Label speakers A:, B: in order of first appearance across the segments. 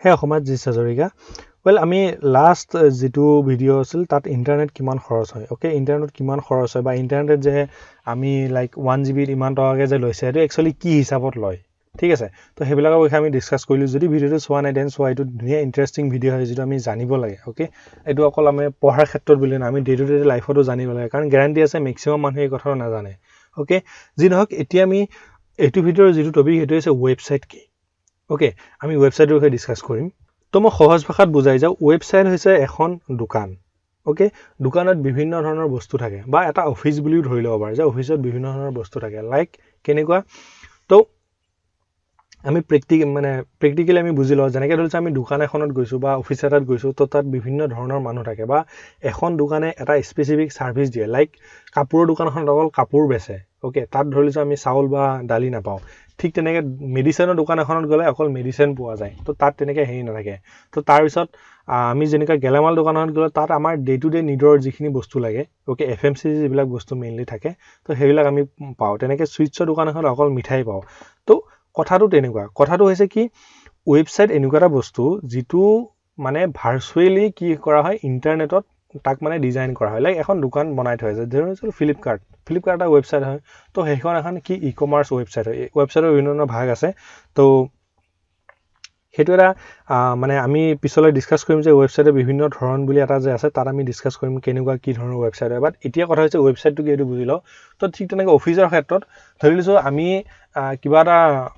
A: হে অসমত G Hazarika well আমি লাষ্ট যেটো ভিডিঅ' আছিল তাত ইণ্টাৰনেট কিমান খৰচ হয় ওকে ইণ্টাৰনেট কিমান খৰচ হয় বা ইণ্টাৰনেট যে আমি লাইক 1 GB ইমান টকাকে যে লৈছে এটো একচুয়ালি কি হিচাপত লয় ঠিক আছে তো হেবিলাকৰ বিষয়ে আমি ডিসকাস কৰিলো যদি ভিডিঅ'টো চোৱা নাই দেন চোৱা এটো ধুনীয়া ইন্টাৰেষ্টিং ভিডিঅ' হয় যেটো আমি জানিব লাগে ওকে এটো অকল আমি পঢ়াৰ ক্ষেত্ৰত বুলি না আমি ডে টু ডে লাইফতো জানিব লাগে কাৰণ গ্যাৰান্টি আছে ম্যাক্সিমাম মানুহে এই কথাটো নাজানে ওকে যি নহক এতিয়া আমি এটো ভিডিঅ'ৰ যেটো টপিক হেটো আছে ওয়েবসাইট কি ওকে আমি ওয়েবসাইটৰ বিষয়ে ডিসকাস কৰিম তো মই সহজ ভাষাত বুজাই যাও ওয়েবসাইট হৈছে এখন দোকান ওকে দোকানত বিভিন্ন ধৰণৰ বস্তু থাকে বা এটা অফিস বুলিও ধৰি লব পাৰি যে অফিসত বিভিন্ন ধৰণৰ বস্তু থাকে লাইক কেনেকুৱা তো আমি প্ৰেক্টিক্যালি আমি বুজি লওঁ যেনেকৈ ধৰিছে আমি দোকান এখনত গৈছো বা অফিস এটাত গৈছো তো তাত বিভিন্ন ধৰণৰ মানুহ থাকে বা এখন দোকানে এটা স্পেসিফিক সাৰ্ভিস দিয়ে লাইক কাপোৰৰ দোকানখনত অকল কাপোৰ বেচে ওকে তাত ধৰিছো আমি চাউল বা দালি নাপাওঁ ঠিক তেনেকৈ মেডিচিনৰ দোকান এখনত গলে অকল মেডিচিন পোৱা যায় তো তাত তেনেকৈ হেৰি নাথাকে তো তাৰ পিছত আমি যেনেকৈ গেলামাল দোকানত গলে তাত আমাৰ ডে টু ডে নিডৰ যিখিনি বস্তু লাগে ওকে FMCG যিবিলাক বস্তু মেইনলি থাকে তো সেইবিলাক আমি পাওঁ তেনেকৈ সুইটছৰ দোকান এখনত অকল মিঠাই পাওঁ তো কথাটো তেনেকুৱা কথাটো হৈছে কি ওয়েবসাইট এনেকুৱা এটা বস্তু যেটো মানে ভাৰ্চুৱেলি কি কৰা হয় ইন্টাৰনেটত তাক মানে ডিজাইন কৰা হয় লাইক এখন দোকান বনাই থৈ আছে যেনে ফ্লিপকাৰ্ট এটা ওয়েবসাইট হয় তো সেইখন এখন কি ই-কমাৰ্স ওয়েবসাইট হয় ওয়েবসাইটৰ বিভিন্ন ভাগ আছে তো হেতু এটা মানে আমি পিছলৈ ডিসকাস কৰিম যে ওয়েবসাইটৰ বিভিন্ন ধৰণ বুলি এটা যে আছে তাত আমি ডিসকাস কৰিম কেনেকুৱা কি ধৰণৰ ওয়েবসাইট হয় বাট এতিয়া কথা হৈছে ওয়েবসাইটটো কি এটো বুজি লও তো ঠিক তেনেকৈ অফিসৰ ক্ষেত্ৰত ধৰিছো আমি কিবা এটা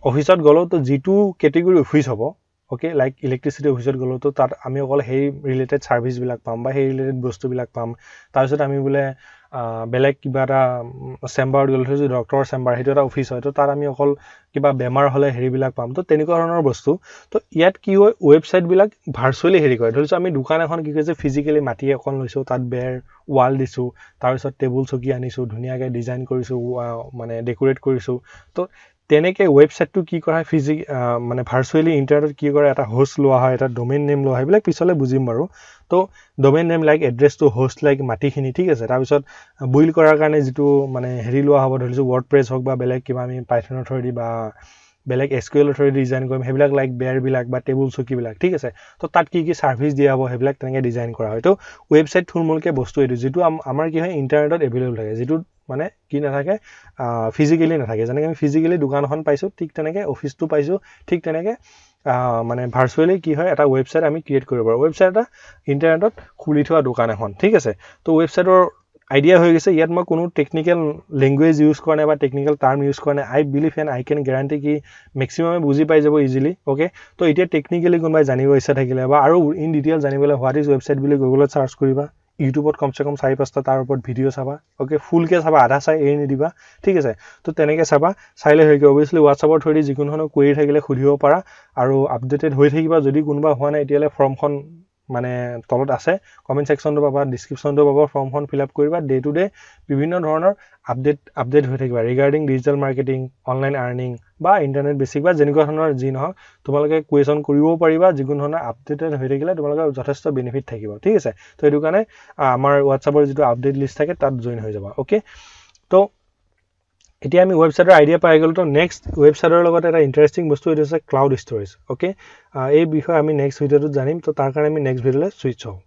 A: অফিসত গলো তো যেটো ক্যাটেগৰি অফিস হ'ব ওকে লাইক ইলেক্ট্ৰিসিটি অফিসত গলো তো তাত আমি অকল হেই ৰিলেটেড সাৰ্ভিস বিলাক পাম বা হেই ৰিলেটেড বস্তু বিলাক পাম তাৰ পিছত আমি বোলে বেলেগ কিবা এটা চেম্বাৰত গলো যে ডক্টৰৰ চেম্বাৰ হেতু এটা অফিস হয় তো তাত আমি অকল কিবা বেমাৰ হলে হেৰিবিলাক পাম তো তেনেকুৱা ধৰণৰ বস্তু তো ইয়াত কি হয় ওয়েবসাইট বিলাক ভাৰ্চুৱেলি হেৰি কৰে ধৰিছো আমি দোকান এখন কি কৈছে ফিজিক্যালি মাটি এখন লৈছো তাত বেৰ ওয়াল দিছো তাৰ পিছত টেবুল চকী আনিছো ধুনীয়াকৈ ডিজাইন কৰিছো মানে ডেকোৰেট কৰিছো তো তেনেকৈ ওয়েবসাইটটো কি কৰা হয় মানে ভাৰ্চুৱেলি ইন্টাৰনেটত কি কৰে এটা হোষ্ট লোৱা হয় এটা ডোমেইন নেম লোৱা হয় এইবিলাক পিছলৈ বুজিম বাৰু তো ডোমেইন নেম লাইক এড্ৰেছটো হোষ্ট লাইক মাটিখিনি ঠিক আছে তাৰ পিছত বুইল্ড কৰাৰ কাৰণে যেটো মানে হেৰি লোৱা হ'ব ধৰিছো WordPress হক বা বেলেগ কিবা আমি পাইথনৰ থ্ৰুদি বা বেলেগ SQL থ্ৰুদি ডিজাইন কৰিম হেবিলাক লাইক বেৰ বিলাক বা টেবুল চকী বিলাক ঠিক আছে তো তাত কি কি সাৰ্ভিস দিয়া হ'ব হেবিলাক তেনেকৈ ডিজাইন কৰা হয় তো ওয়েবসাইট থুলমূলকে বস্তু এটো যেটো আমাৰ কি হয় ইন্টাৰনেটত এভেইলেবল থাকে যেটো মানে কি নাথাকে ফিজিক্যালি নাথাকে যেনেকৈ আমি ফিজিক্যালি দোকানখন পাইছো ঠিক তেনেকৈ অফিসটো পাইছো ঠিক তেনেকৈ মানে ভাৰ্চুৱেলি কি হয় এটা ওয়েবসাইট আমি ক্ৰিয়েট কৰিব পাৰো ওয়েবসাইট এটা ইন্টাৰনেটত খুলি থোৱা দোকান এখন ঠিক আছে তো ওয়েবসাইটৰ আইডিয়া হৈ গৈছে ইয়াত মই কোনো টেকনিক্যাল ল্যাঙ্গুৱেজ ইউজ কৰা নাই বা টেকনিক্যাল টাৰ্ম ইউজ কৰা নাই I believe and I can guarantee কি ম্যাক্সিমামে বুজি পাই যাব ইজিলি ওকে তো এতিয়া টেকনিক্যালি কোনবাই জানিব ইচ্ছা থাকিলে বা আৰু ইন ডিটেইল জানিবলৈ হোৱাট ইজ ওয়েবসাইট বুলি গুগলত সাৰ্চ কৰিবা ইউটিউবত কমসে কম 4-5টা তাৰ ওপৰত ভিডিঅ চাবা ওকে ফুলকে চাবা আধা চাই এৰি নিদিবা ঠিক আছে তো তেনেকৈ চাবা চাইলে হৈ গৈ অবভিয়াসলি WhatsAppৰ থ্ৰুদি যিকোনো ধৰণৰ কোৱেৰি থাকিলে খুধিব পাৰা আৰু আপডেটেড হৈ থাকিবা যদি কোনোবা হোৱা নাই এতিয়ালে ফৰ্মখন মানে তলত আছে কমেন্ট সেকশনটো পাবা ডেসক্ৰিপশনটো পাবা ফৰ্মখন ফিল আপ কৰিবা ডে টু ডে বিভিন্ন ধৰণৰ আপডেট হৈ থাকিবা regarding digital marketing online earning বা ইন্টাৰনেট বেসিক বা যেনেকুৱা ধৰণৰ যি নহক তোমালোকে কোৱেশ্চন কৰিবও পাৰিবা যিকোনো ধৰণৰ আপডেটেড হৈ থাকিলে তোমালোকৰ যথেষ্ট বেনিফিট থাকিব ঠিক আছে তো এটো কাৰণে আমাৰ WhatsAppৰ যেটো আপডেট লিষ্ট থাকে তাত জয়েন হৈ যাবা ওকে তো এতিয়া আমি ওয়েবসাইটৰ আইডিয়া পাই গলো তো নেক্সট ওয়েবসাইটৰ লগত এটা ইন্টাৰেষ্টিং বস্তু এটো আছে ক্লাউড ষ্টৰেজ ওকে এই বিষয়ে আমি নেক্সট ভিডিঅ'টোত জানিম তো তাৰ কাৰণে আমি নেক্সট ভিডিঅ'লৈ সুইচ হওঁ